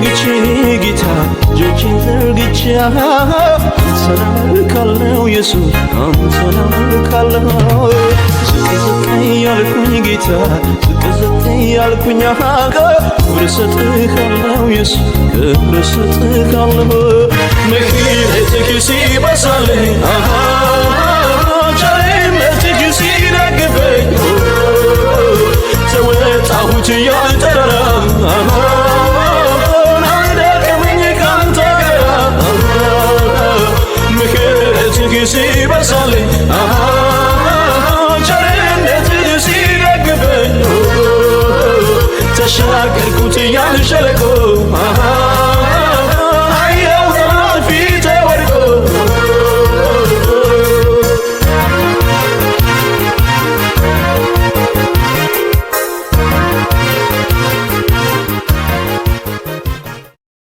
ዘርግቼ ጌታ እጆቼን ዘርግቼ አንተን አመልካለሁ ኢየሱስ አንተን አመልካለሁ ዝቅ ዝቅ እያልኩኝ ጌታ ዝቅ ዝቅ እያልኩኝ ክብር እሰጥሃለሁ ኢየሱስ ክብር እሰጥሃለሁ ምሕረትህ ሲበዛልኝ ቸርነትህ ሲደግፈኝ ተወጣሁት ያልጠራ ናደከመኝ ካንተ ጋር ምሕረትህ ሲበዛልኝ ቸርነትህ ሲደግፈኝ ተሻገርኩት ያን ሸለቆ